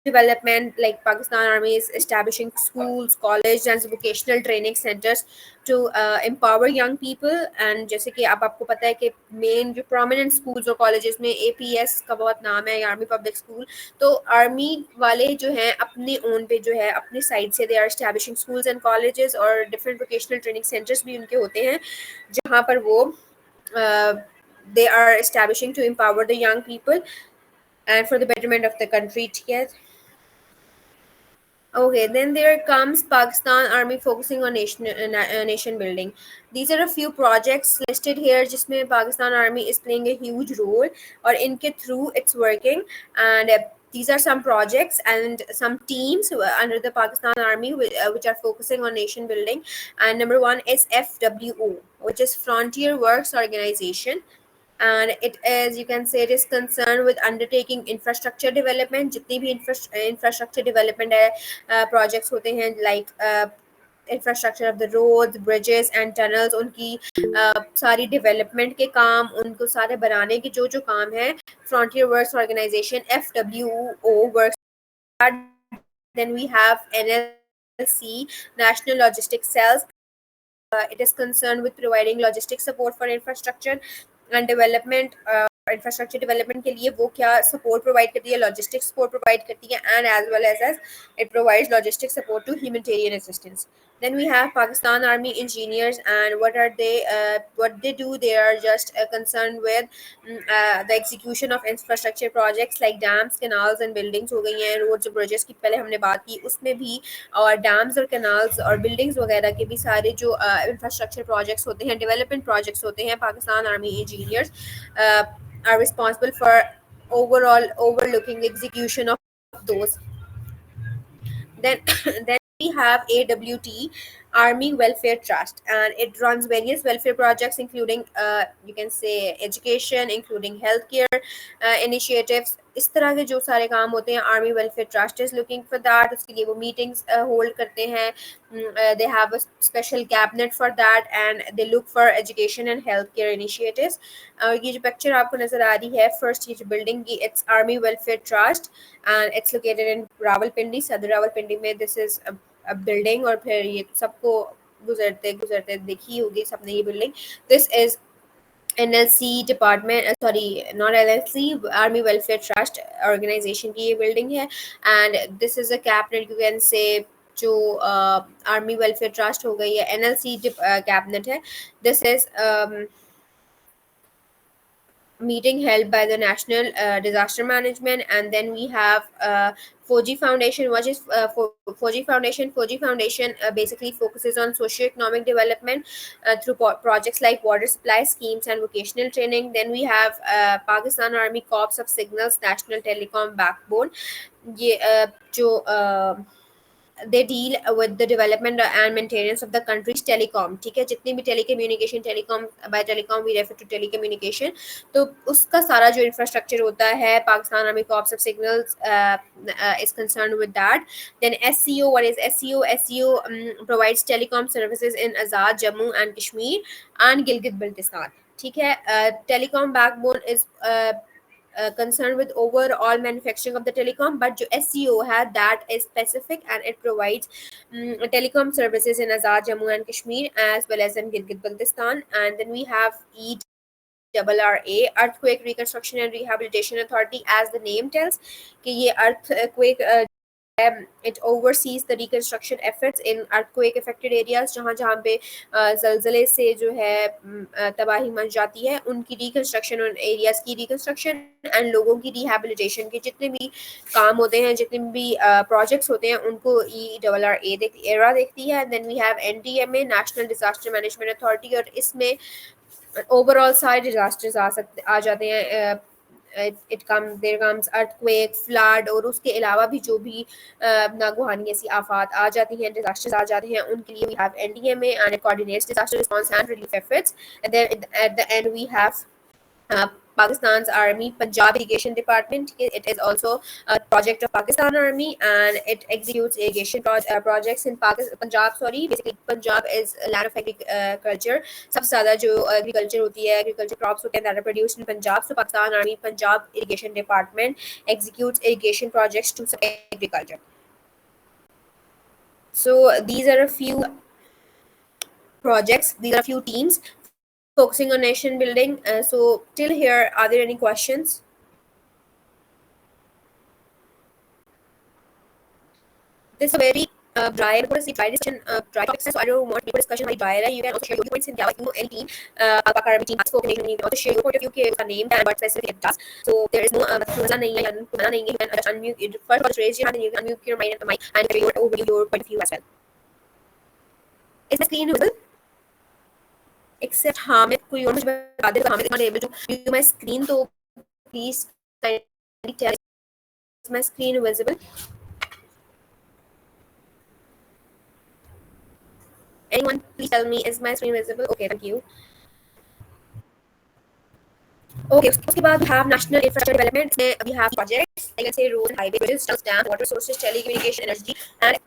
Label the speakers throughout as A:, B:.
A: development, like Pakistan Army is establishing schools, colleges and vocational training centers to empower young people. And जैसे कि अब आपको पता है कि मेन जो prominent schools और colleges में APS का बहुत नाम है, आर्मी पब्लिक स्कूल। तो आर्मी वाले जो हैं अपने ओन पे जो है अपनी साइड से they are establishing schools and colleges और डिफरेंट वोकेशनल ट्रेनिंग सेंटर्स भी उनके होते हैं, जहाँ पर वो they are establishing to empower the young people and for the betterment of the country. ठीक है। Okay, then there comes Pakistan Army focusing on nation building. These are a few projects listed here जिसमें Pakistan Army is playing a huge role और इनके through it's working, and these are some projects and some teams under the Pakistan Army which are focusing on nation building. And number one is FWO, which is Frontier Works Organization, and it is, you can say, it is concerned with undertaking infrastructure development. जितनी भी infrastructure development है projects होते हैं, like infrastructure of the roads, bridges and tunnels, उनकी सारी development के काम, उनको सारे बनाने के जो जो काम है, Frontier Works Organization FWO works. Then we have NLC, National Logistics Cells. It is concerned with providing logistic support for infrastructure and development. Infrastructure development के लिए वो क्या support provide करती है, logistic support provide करती है, and as well as it provides logistic support to humanitarian assistance. Then we have Pakistan Army Engineers, and what are they? What they do? They are just concerned with the execution of infrastructure projects like dams, canals and buildings हो गई हैं, roads और bridges की पहले हमने बात की, उसमें भी और डैम्स और कैनाल्स और बिल्डिंग्स वगैरह के भी सारे जो इंफ्रास्ट्रक्चर प्रोजेक्ट्स होते हैं, डेवलपमेंट प्रोजेक्ट्स होते हैं, Pakistan army engineers are responsible for overall overlooking execution of those. Then then we have AWT, Army Welfare Trust, and it runs various welfare projects, including you can say education, including healthcare initiatives. इस तरह के जो सारे काम होते हैं, army welfare trust is looking for that, उसके लिए वो मीटिंग्स होल्ड करते हैं, they have a special cabinet for that, and they look for education and health care initiatives. और ये जो पिक्चर आपको नजर आ रही है, फर्स्ट ये जो बिल्डिंग की, it's army welfare trust and it's located in Rawalpindi, सदर रावलपिंडी में. दिस इज अ बिल्डिंग, और फिर ये सबको गुजरते गुजरते देखी होगी सबने ये building. This is NLC department, sorry not NLC, army welfare trust organisation की ये बिल्डिंग है. And this is a cabinet, you can say, जो आर्मी वेलफेयर ट्रस्ट हो गई है, NLC कैबिनेट है. This is meeting held by the National Disaster Management. And then we have Foji Foundation. What is Foji Foundation? Foji Foundation basically focuses on socio-economic development through projects like water supply schemes and vocational training. Then we have Pakistan Army Corps of Signals, National Telecom Backbone. ये जो they deal with the development and maintenance of the country's telecom. ठीक है, जितनी भी telecommunication, telecom, by telecom we refer to telecommunication, तो उसका सारा जो infrastructure होता है, Pakistan Army Corps of Signals is concerned with that. Then SCO, what is SCO? SCO provides telecom services in Azad, Jammu and Kashmir and Gilgit-Baltistan. ठीक है, telecom backbone is concerned with overall manufacturing of the telecom, but जो SCO है, that is specific and it provides telecom services in Azad, Jammu and Kashmir, as well as in Gilgit-Baltistan. And then we have ERRA, Earthquake Reconstruction and Rehabilitation Authority. As the name tells कि ये earthquake it oversees the reconstruction efforts in earthquake affected areas, जहाँ जहाँ पे जलजले से जो है तबाही much जाती है, उनकी रिकंस्ट्रक्शन, उन एरियाज की रिकंस्ट्रक्शन एंड लोगों की रिहैबिलिटेशन के जितने भी काम होते हैं, जितने भी प्रोजेक्ट्स होते हैं, उनको ERRA देखती है. Then we have NDMA, national disaster management authority, और इसमें ओवरऑल सारे डिजास्टर्स आ जाते हैं. देयर कम्स अर्थक्वेक, फ्लड, और उसके अलावा भी जो भी नागवानी ऐसी आफात आ जाती हैं, डिजास्टर्स आ जाते हैं, उनके लिए we have NDMA and it coordinates disaster response and relief efforts. And then at the end we have Pakistan's Army Punjab Irrigation Department. It is also a project of Pakistan Army, and it executes irrigation projects in Punjab. Sorry, basically Punjab is a land of agriculture. सबसे ज़्यादा जो agriculture होती है, agriculture crops होते हैं that are produced in Punjab. So Pakistan Army Punjab Irrigation Department executes irrigation projects to support agriculture. So these are a few projects. These are a few teams focusing on nation building. So till here, are there any questions? This is a very dry, because it's dry discussion, dry topics. So I don't want people discussion very dry. You can also share your points in Java. You know, any team, Pakar team, spoken nation, you can also share your point of view. Okay, the name and what specific it does. So there is no nahi hai, nahi. You can just unmute. First, just raise your hand and you can unmute your mic and share your overview, your point of view as well. Is the screen visible? Except Hamid, कोई और मुझे बता दे. Hamid is not able to view my screen, so please kindly tell, is my screen visible? Anyone, please tell me, is my screen visible? Okay, thank you. Okay, उसके बाद we have national infrastructure development. We have projects like, let's say, roads, highways, bridges, tunnels, dams, water sources, telecommunication, energy, and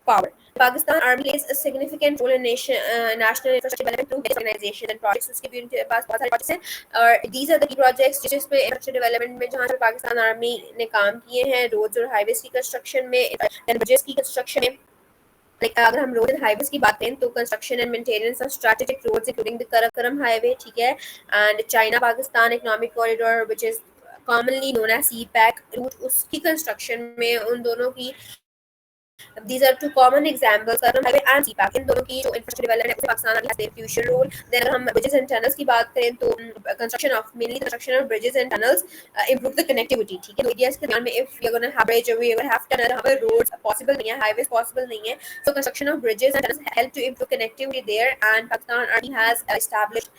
A: power. Pakistan Army plays a significant role in national infrastructure development through various organizations and projects. उसके भी उनके पास बहुत सारे projects हैं, और these are the key projects जिसमें infrastructure development में जहाँ पर पाकिस्तान आर्मी ने काम किए हैं, roads और highways की construction में, bridges की construction में. Like, अगर हम रोड एंड हाईवेज की बात करें तो construction and maintenance of strategic roads including the Karakoram highway, ठीक है, and China Pakistan economic corridor which is commonly known as CPEC route, उसकी कंस्ट्रक्शन में उन दोनों की, these are two common examples, Karam Highway and CPAC. इन दोनों की जो infrastructure development है Pakistan has a crucial role. Then अगर हम bridges and tunnels की बात करें तो mainly construction of bridges and tunnels improve the connectivity, ठीक है. तो areas के ध्यान में, if you're gonna have bridge or you're gonna have tunnel, यहाँ पर roads possible नहीं है, highways possible नहीं है, so construction of bridges and tunnels help to improve connectivity there. And Pakistan Army has established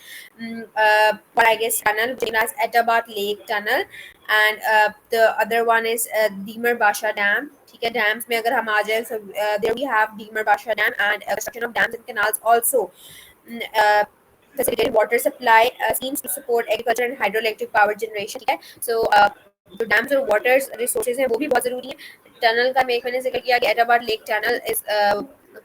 A: what I guess tunnel which is Ettabad Lake Tunnel, and the other one is Demer Basha Dam. ठीक है, dams में अगर हम आ जाए, so there we have Demer Basha Dam, and construction of dams and canals also facilitated water supply schemes to support agriculture and hydroelectric power generation, ठीक है. So जो dams और वाटर रिसोर्सेज हैं वो भी बहुत ज़रूरी है. टनल का मैंने जिक्र किया कि एटाबाद लेक टनल इज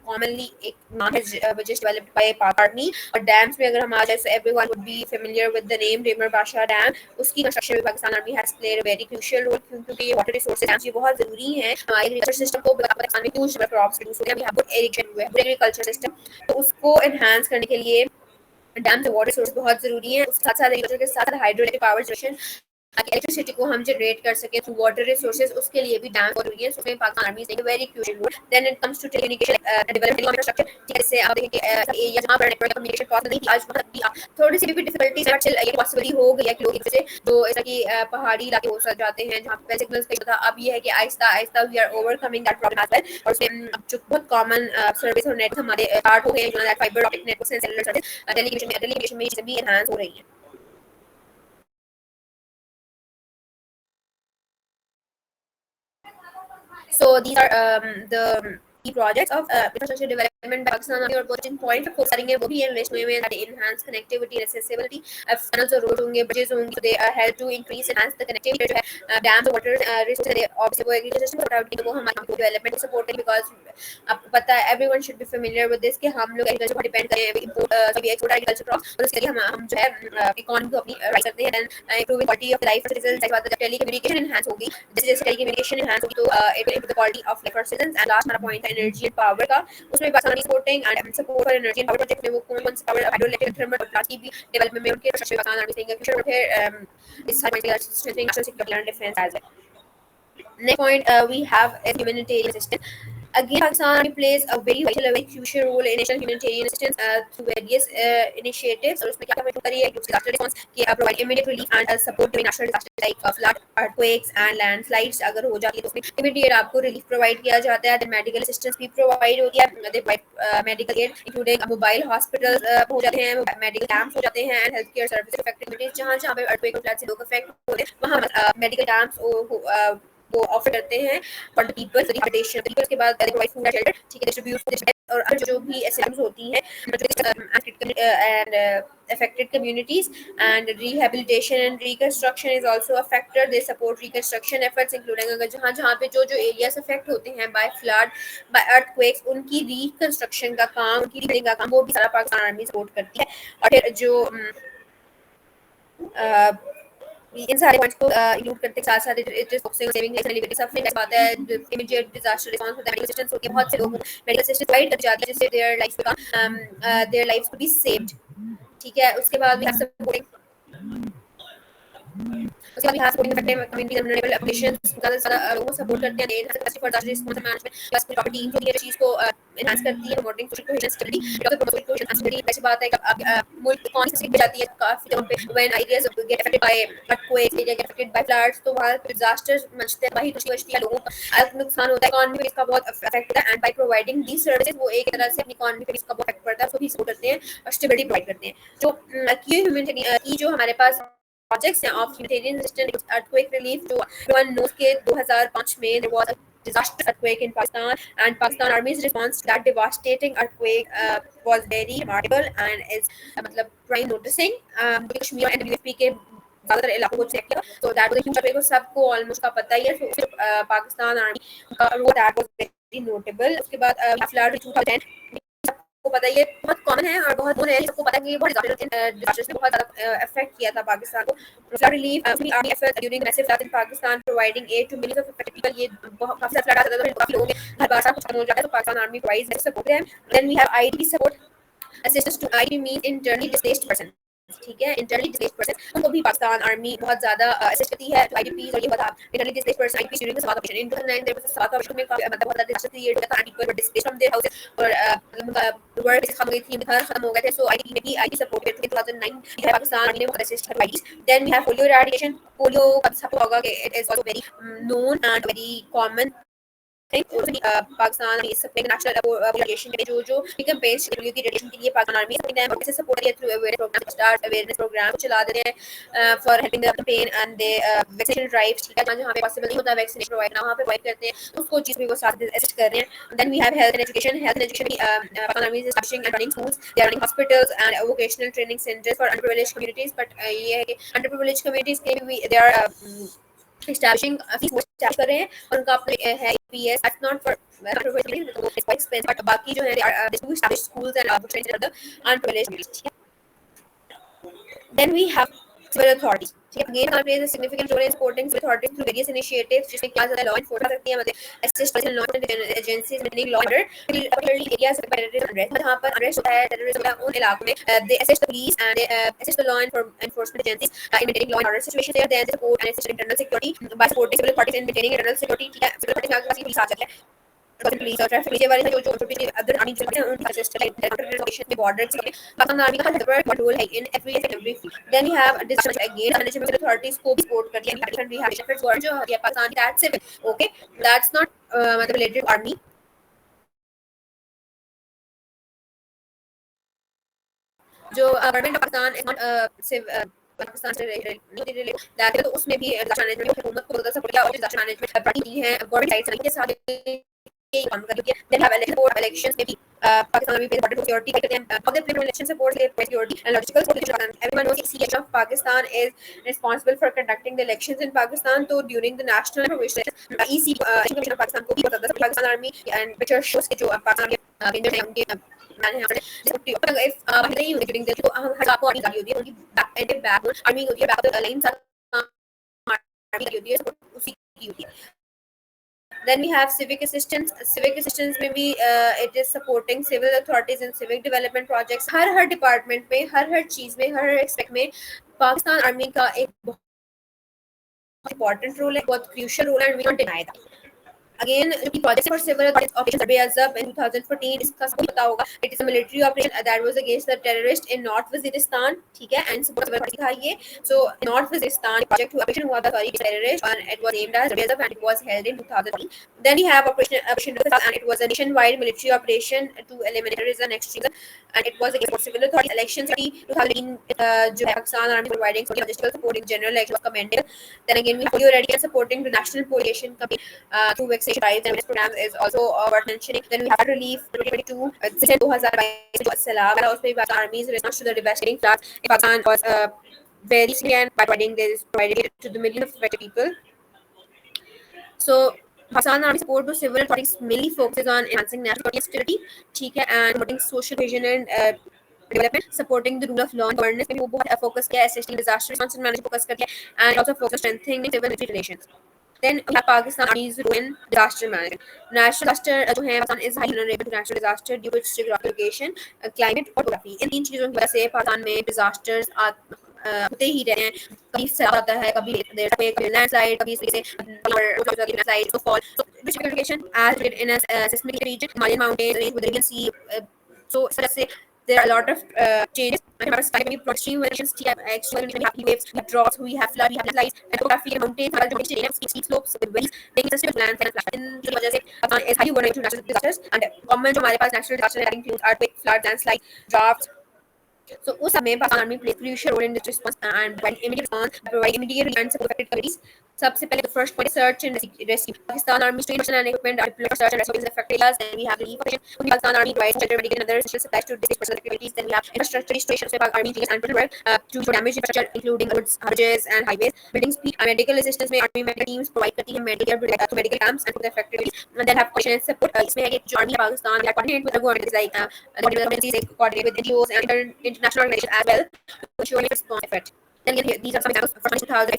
A: commonly एक नाम है which is developed by Pak Army. और डैम्स में अगर हम आ जाए, so everyone would be familiar with the name Demer Basha Dam. उसकी कंस्ट्रक्शन में Pakistan army has played a very crucial role, क्योंकि ये वाटर रिसोर्सेज डैम्स ये बहुत ज़रूरी हैं हमारे एग्रीकल्चर सिस्टम को. पाकिस्तान में ह्यूज क्रॉप्स प्रोड्यूस होते हैं, we have good irrigation, good agriculture system, तो उसको एनहांस करने के लिए डैम्स और वाटर रिसोर्स बहुत जरूरी है. उसके साथ साथ एग्रीकल्चर के साथ हाइड्रोइलेक्ट्रिक पावर जनरेशन, इलेक्ट्रिसिटी को हम जनरेट कर सके थ्रू वाटर रिसोर्सेज, उसके लिए भी डैम जरूरी है. उसमें Pakistan army is very crucial role. Then it comes to telecommunication development infrastructure, जैसे आप देखें कि एरिया जहां पर नेटवर्क कम्युनिकेशन पॉसिबल नहीं थी, आज वहां भी थोड़ी सी भी डिफिकल्टीज है, बट ये पॉसिबल हो गई है कि लोग से जो ऐसा कि पहाड़ी इलाके हो जाते हैं जहां पे सिग्नल्स का था, अब ये है कि आहिस्ता आहिस्ता we are overcoming that problem as well. और उसमें जो बहुत कॉमन सर्विस और नेट हमारे स्टार्ट हो गए हैं, जो fibre optic networks and cellular service, telecommunication में ये चीजें भी एनहांस हो रही हैं. So these are the key projects of infrastructure development by Pakistan Army. और बहुत important focus करेंगे वो भी है लिस्ट में that enhance connectivity and accessibility. Tunnels और roads होंगे, bridges होंगे, they help to increase enhance the connectivity. जो है dams और water resources, obviously वो agriculture system support करेंगे, वो हमारे development को support करेंगे, because आपको पता है everyone should be familiar with this कि हम लोग agriculture पर depend करें, import सभी export agriculture crops, और उसके लिए हम जो है economy को अपनी rise करते हैं. Then improving quality of life for citizens, like the telecommunication enhance होगी, जैसे telecommunication enhance होगी तो it will improve the quality of life for citizens. And last हमारा point है energy and power का, उसमें Pakistan supporting and support for energy and power project में वो कौन सा power hydroelectric thermal और plants की भी development में उनके infrastructure पाकिस्तान आर्मी देंगे. फ्यूचर में इस सारे पॉइंट्स का strengthening national security and defense as well. Next point we have is humanitarian assistance. Again, Pakistan Army plays a very vital, a very crucial role in national humanitarian assistance through various initiatives. और उसमें क्या क्या करी है, disaster response कि provide immediate relief and support during natural disasters like flood, earthquakes and landslides. अगर हो जाती है तो उसमें immediate आपको relief provide किया जाता है. Then medical assistance भी provide होती है. They provide medical aid including mobile hospitals हो जाते हैं, medical camps हो जाते हैं, and healthcare services affected communities जहाँ जहाँ पे earthquake और flood से लोग affect होते हैं वहाँ medical camps वो ऑफर करते हैं for the people, for the के बाद they provide food and shelter, ठीक है, distribute food और जो भी assistance होती हैं and affected communities, and rehabilitation and reconstruction is also a factor. They support reconstruction efforts including अगर जहाँ जहाँ पे जो areas affect होते हैं by flood by earthquakes, उनकी reconstruction का काम, उनकी rebuilding का काम वो भी सारा पाकिस्तान आर्मी सपोर्ट करती है। और फिर जो इन सारे पॉइंट्स को इंक्लूड करते के साथ-साथ it is focusing saving life and liberty सब में बात है इमीडिएट डिजास्टर रिस्पांस होता है, मेडिकल असिस्टेंस होती है, बहुत से लोगों को मेडिकल असिस्टेंस प्रोवाइड कर जाती है जिससे their lives could be saved. ठीक है, उसके बाद वी हैव सपोर्टिंग उसके बाद यहाँ supporting effective community vulnerable applications ज़्यादा से ज़्यादा लोगों को सपोर्ट करते हैं, then capacity for disaster response management plus proper team होती है चीज़ को एनहांस करती है, promoting social cohesion stability, doctor promoting cohesion stability. ऐसी बात है कि अब मुल्क कौन सी स्टेट जाती है काफ़ी जगहों पे when areas get affected by earthquakes, area get affected by floods, तो वहाँ डिजास्टर्स मचते हैं, वही बचती है लोगों का नुकसान होता है, इकोनॉमी पे इसका बहुत इफेक्ट होता है, and by providing these services वो एक तरह से अपनी इकोनॉमी पे इसका बहुत इफेक्ट पड़ता है, उसको भी सपोर्ट करते हैं और स्टेबिलिटी प्रोवाइड करते हैं। जो की जो हमारे पास projects of humanitarian assistance, earthquake relief, जो everyone knows के 2005 में there was a disaster earthquake in Pakistan, and Pakistan Army's response to that devastating earthquake was very remarkable and is मतलब prime noticing Kashmir and WFP के ज़्यादातर इलाकों को check किया, so that was a huge earthquake, सबको almost का पता ही है, so पाकिस्तान आर्मी का role that was very notable। उसके बाद flood 2010 को पता है, ये बहुत कॉमन है और बहुत है, सबको पता है कि ये बहुत डिजास्टर्स ने बहुत ज़्यादा अफेक्ट किया था पाकिस्तान को। Flood relief army effort during massive flood in Pakistan providing aid to millions of affected people, ये बहुत काफी फ्लड आता था तो काफी लोगों के हर बार कुछ खत्म हो जाता है, तो पाकिस्तान आर्मी प्रोवाइड्स सपोर्ट है। Then we have IDP support assistance to IDP means internally displaced person. ठीक है, इंटरनली डिस्प्लेस्ड पर्सन उनको भी पाकिस्तान आर्मी बहुत ज्यादा असिस्ट करती है, तो आईडीपीस और ये बता internally displaced person IDPs during the south operation in 2009 there was a south operation में मतलब बहुत ज्यादा डिजास्टर क्रिएट हुआ था, people were displaced from their houses और वर्क खत्म गई थी, घर खत्म हो गए थे, सो आईडीपी ने भी आईडी सपोर्ट किया 2009 पाकिस्तान आर्मी ने बहुत असिस्ट कर IDs. Then we have polio eradication, polio का सबको होगा कि it is also very known and very common Pakistan national polio के जो कैंपेन्स पोलियो की रेडिएशन के लिए पाकिस्तान आर्मी कैसे सपोर्ट किया थ्रू अवेयरनेस प्रोग्राम चला दे रहे हैं for helping the campaign and they vaccination drives. ठीक है, जहां पे पॉसिबल नहीं होता वैक्सीनेशन प्रोवाइड वहां पे प्रोवाइड करते हैं, उसको चीज भी वो साथ असिस्ट कर रहे हैं। Then we have health and education भी Pakistan army is establishing and running schools, they are running hospitals and vocational training centres for underprivileged communities, but ये है कि अंडरप्रिविलेज्ड कम्युनिटीज के भी they are establishing fees charge कर रहे हैं और उनका अपने है ईपीएस that's not for it's quite expensive, but बाकी जो है established schools and opportunities for the unprivileged। Then we have civil authorities। ठीक है, again plays a significant role in supporting civil authorities through various initiatives, जिसमें क्या ज़्यादा law enforcement सकती है, मतलब assist law enforcement agencies maintaining law and order, particularly areas of terrorism unrest, जहाँ पर unrest होता है, terrorism होता है, उन इलाकों में they assist the police and they assist the law enforcement agencies in maintaining law and order situation there, then support and assist internal security by supporting civil authorities in maintaining internal security। ठीक है, civil authorities के पास police आ जाता है, police और traffic police वाले हैं जो छोटी अदर आर्मी जो हैं उनका असिस्ट लाइक लोकेशन के बॉर्डर्स के पाकिस्तान आर्मी का कंट्रोल है in every field. Then we have district again management authorities को भी सपोर्ट करती है रिहैबिलिटेशन रिहैबिलिटेशन जो है पाकिस्तान की that's civil, okay that's not मतलब रिलेटेड आर्मी। जो government of Pakistan is not Pakistan से रिलेटेड, तो उसमें भी डिजास्टर मैनेजमेंट हुकूमत को ज़्यादा सपोर्ट किया और डिजास्टर मैनेजमेंट पार्टी है गवर्नमेंट साइड के साथ काम कर रही है। देन हैव इलेक्शंस में भी पाकिस्तान में बॉर्डर सिक्योरिटी करते हैं, ऑफ द इलेक्शन सपोर्ट के security and logistical support. Everyone knows CH of Pakistan is responsible for conducting the elections in Pakistan, तो during the national provision EC commission of Pakistan को भी बताता है Pakistan army and picture shows के जो पाकिस्तान के रेंजर हैं उनके मैंने यहाँ पर इफ नहीं होती ड्यूरिंग द तो हर आपको आर्मी गाड़ी होती है, उनकी बैक एंड बैक आर्मी होती है, back of the line army होती है, उसी की होती है। Then we have civic assistance। Civic assistance में भी it is supporting civil authorities in civic development projects। Her department में हर चीज़ में हर एक्सपेक्ट में पाकिस्तान आर्मी का एक बहुत इंपॉर्टेंट रोल है, बहुत क्रूशियल रोल है, and we don't deny that. Again, the project for civil operations Survey Azab in 2014 इसका सबको पता होगा, it is a military operation that was against the terrorist in North Waziristan। ठीक है, and support civil था ये, so North Waziristan project operation हुआ था sorry terrorist and it was named as Survey Azab and it was held in 2014। Then we have operation Rufus and it was a nationwide military operation to eliminate terrorism and extremism and it was against civil authorities। Elections 2018 जो है Pakistan army providing logistical support in general election was commendable। Then again we have polio eradication supporting the national population through vaccination evacuation drives and awareness programs is also worth mentioning. Then we have flood relief 2022. This is 2022 जो सैलाब आया उसमें Pakistan Army's response to the devastating floods in Pakistan was very significant by providing this provided to the millions of affected people. So Pakistan Army support to civil authorities mainly focuses on enhancing national security, ठीक है, and promoting social cohesion and development, supporting the rule of law and governance पे भी वो बहुत focus किया है, especially disaster response and management focus करके, and also focus strengthening civil military relations. Then we have Pakistan Army's role in disaster management. Natural disaster जो है Pakistan is highly vulnerable to natural disaster due to its geographic location, climate और topography. इन तीन चीज़ों की वजह से पाकिस्तान में disasters होते ही रहे हैं. कभी सैलाब आता है, कभी देर पे, कभी लैंडस्लाइड, कभी इस तरीके से landslide, snowfall. So this location as it in a seismic region, Himalayan mountains range with the Arabian Sea. So let's say there are a lot of changes. We have extreme variations, we have heat waves, we have droughts, we have flood, we have landslides, and topography and mountains, steep slopes with valleys, taking sensitive lands and flash. In की वजह से Pakistan is highly vulnerable to natural disasters, and common जो हमारे पास natural disasters that include earthquake, floods, landslides, droughts. So उस समय Pakistan Army plays crucial role in this response and providing immediate response, providing immediate relief and support affected communities. सबसे पहले the first point is search and rescue. Pakistan Army trained personnel and equipment are deployed for search and rescue in affected areas. Then we have relief operation. Pakistan Army provides shelter, medical and other essential supplies to displaced personnel activities. Then we have infrastructure restoration. So Pakistan Army takes and work to damage infrastructure including roads, bridges and highways. Building speed and medical assistance में army medical teams provide करती हैं medical care to medical camps and to the affected areas. And then have coordination and support. इसमें है कि जो army Pakistan they coordinate with the government like government agencies, coordinate with NGOs and international organizations as well to ensure response effort. Then again, these are some examples for 2000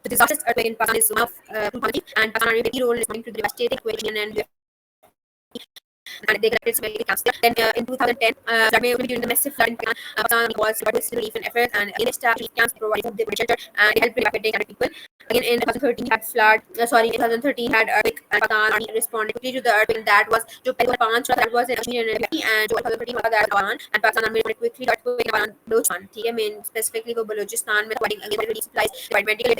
A: the disasters earthquake in Pakistan is one of 2020 and Pakistan Army role in responding to the devastating equation and they collected some camps there. Then in 2010, during the massive flood in Pakistan was supported with relief and efforts and again established camps provided food, shelter and helped evacuate people. Again in 2013 had flood. In 2013 had earthquake and Pakistan Army responded quickly to the earthquake. That was जो पहले पांच that was in Kashmir and जो 2013 was that Iran and Pakistan Army responded quickly to earthquake in Balochistan. ठीक है, main specifically वो Balochistan में providing again relief supplies, provide medical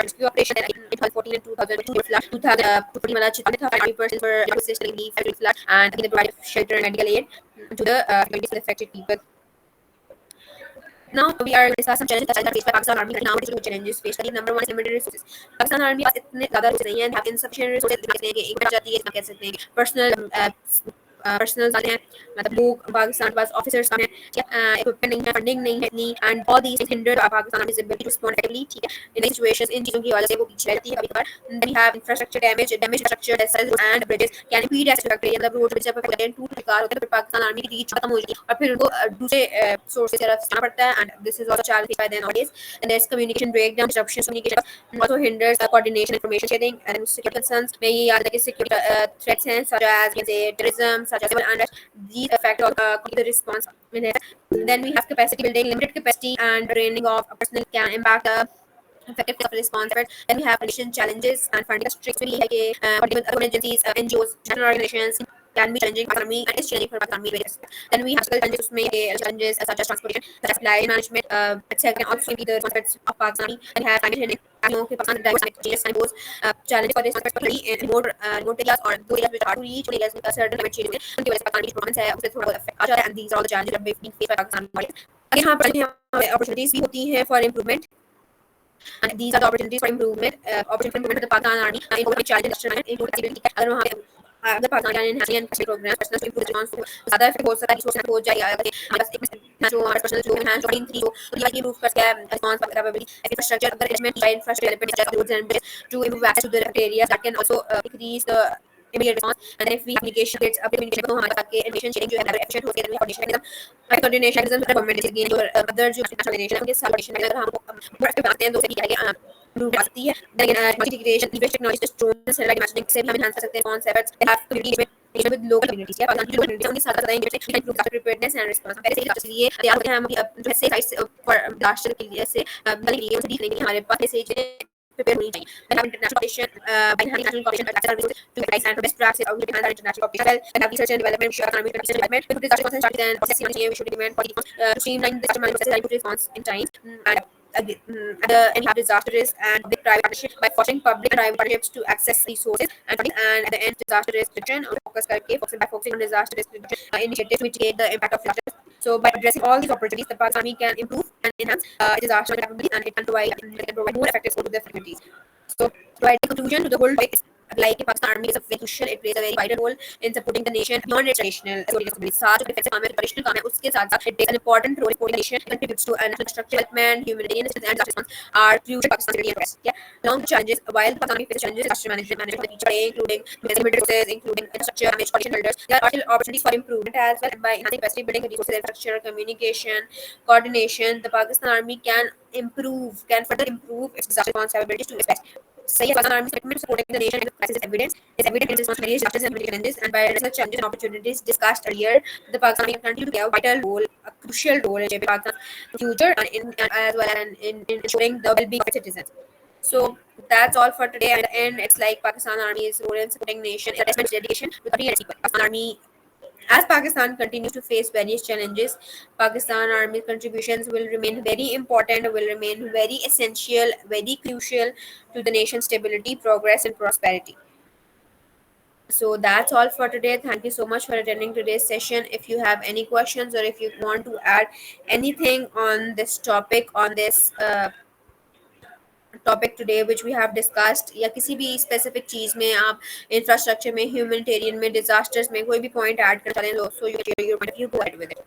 A: rescue operation. Then in 2014 and 2002 flood 2014 वाला चित्रण था 5% for assisting relief flood and again they provided shelter and medical aid to the communities affected people. Now we are discussing some challenges that faced by Pakistan Army. Now what is challenges faced? Number one is limited resources. Pakistan Army पास इतने ज़्यादा resources नहीं हैं, have insufficient resources. कहते हैं कि एक बच जाती है, इसमें कह सकते हैं कि personal हैं, मतलब लोग पाकिस्तान के पास officers कम हैं, equipment नहीं है, funding नहीं है इतनी, and all these things hinder Pakistan Army's ability to respond effectively. ठीक है, in these situations इन चीज़ों की वजह से वो पीछे रहती है कभी-कभार. Then we have infrastructure damage infrastructure roads and bridges can impede access to factory. मतलब road bridges पर टूट बेकार होते हैं, तो Pakistan Army की reach खत्म हो जाती है और फिर उनको दूसरे sources से जाना पड़ता है, and this is also challenged by them nowadays. And there's communication breakdown, disruptions communication also hinders coordination, information sharing, and security concerns. में ये याद है कि security threats हैं such as terrorism, such as civil unrest. These affect the response. Then we have capacity building, limited capacity and training of personnel can impact the effective response effort. Then we have condition challenges and funding restrictions. We have other agencies, NGOs, national organizations can be challenging for me and is challenging for Pakistan Army. Then we have challenges such as transportation, such as supply management, etc. Can also be the responsibilities of Pakistan Army. And we have climate change. Pakistan diverse changes and pose challenges for this particularly in remote areas or those areas which are hard to reach, areas with a certain climate change. उनकी वजह से Pakistan की performance है उससे थोड़ा बहुत affect आ जाता है, and these are all the challenges that being faced by Pakistan Army. Again यहाँ पर opportunities भी होती हैं for improvement. And these are the opportunities for improvement. Opportunity for improvement of the Pakistan Army include challenges include accessibility. अगर वहाँ पे अगर Pakistan Army enhancing and special programs, personal to improve response को ज़्यादा effective हो सकता है, resource हो जाएगा. अगर हमारे पास एक जो हमारे personal जो enhance जो increase हो, तो ये improve कर सकता है response capability, infrastructure, अगर management by infrastructure development such as roads and bridges to improve access to the areas that can also increase the immediate response. And then if we have communication rates, communication तो हमारे पास के information sharing जो है efficient हो गया, coordination mechanism, coordination mechanism for government is again और other जो international organization उनके साथ coordination mechanism हम effective बनाते हैं, तो उससे भी आगे improve कर सकती है. Then again integration, leverage technology to drone satellite matching से भी हम enhance कर सकते हैं response efforts. They have communication with local communities. Yeah, Pakistan की local communities उनके साथ बताएंगे कि improve disaster preparedness and response. पहले से ही disaster के लिए तैयार होते हैं हम जो ऐसे sites for disaster के लिए से बने के लिए उनसे देख लेंगे हमारे पास ऐसे prepare होनी चाहिए. They have international cooperation by enhancing national cooperation by access resources to advise and best practices of enhance our international cooperation. And have research and development, economic research and development. With disaster response and strategies and processes, we should implement for to streamline disaster management processes and put response in time. And have disaster risk and big private partnership by fostering public and private partnerships to access resources and funding. And at the end, disaster risk reduction by focusing on disaster risk reduction initiatives to mitigate the impact of disasters. So by addressing all these opportunities, the Pakistan Army can improve and enhance disaster capabilities, and it can provide more effective support to the communities. So, providing conclusion to the whole topic, like Pakistan Army is a very crucial, it plays a very vital role in supporting the nation beyond its traditional responsibilities. साथ जो defensive काम है, traditional काम है, उसके साथ साथ it plays an important role in supporting the nation, contributes to national structure development, humanitarian assistance, and disaster response are crucial to Pakistan's security and progress. Yeah. Along the challenges, while Pakistan Army faces challenges, disaster management of the future, including limited resources, including infrastructure, damage, coalition builders, there are still opportunities for improvement as well. And by enhancing capacity building, resources, infrastructure, communication, coordination, the Pakistan Army can further improve its disaster response capabilities to its best. Say Pakistan Army's commitment to supporting the nation in the crisis is evident in its response to various disasters and humanitarian challenges, and by addressing the challenges and opportunities discussed earlier, the Pakistan Army can continue to play a vital role, a crucial role in shaping Pakistan's future and as well as in ensuring the well-being of its citizens. So that's all for today. And at the end, it's like Pakistan Army's role in supporting nation is a testament to dedication to the country and its people. Pakistan Army, as Pakistan continues to face various challenges, Pakistan Army contributions will remain very important, will remain very essential, very crucial to the nation's stability, progress, and prosperity. So that's all for today. Thank you so much for attending today's session. If you have any questions or if you want to add anything on this topic, on this topic today which we have discussed, या किसी भी specific चीज़ में आप infrastructure में, humanitarian में, disasters में कोई भी पॉइंट ऐड करना चाहें, so you go ahead with it.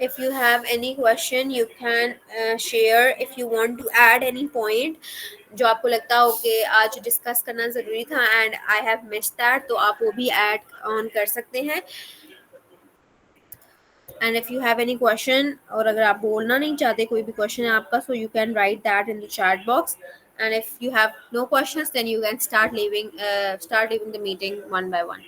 A: If you have any question, you can share. If you want to add any point जो आपको लगता हो कि आज डिस्कस करना ज़रूरी था and I have missed that, तो आप वो भी ऐड ऑन कर सकते हैं. And if you have any question, और अगर आप बोलना नहीं चाहते, कोई भी क्वेश्चन है आपका, so you can write that in the chat box. And if you have no questions, then you can start leaving the meeting one by one.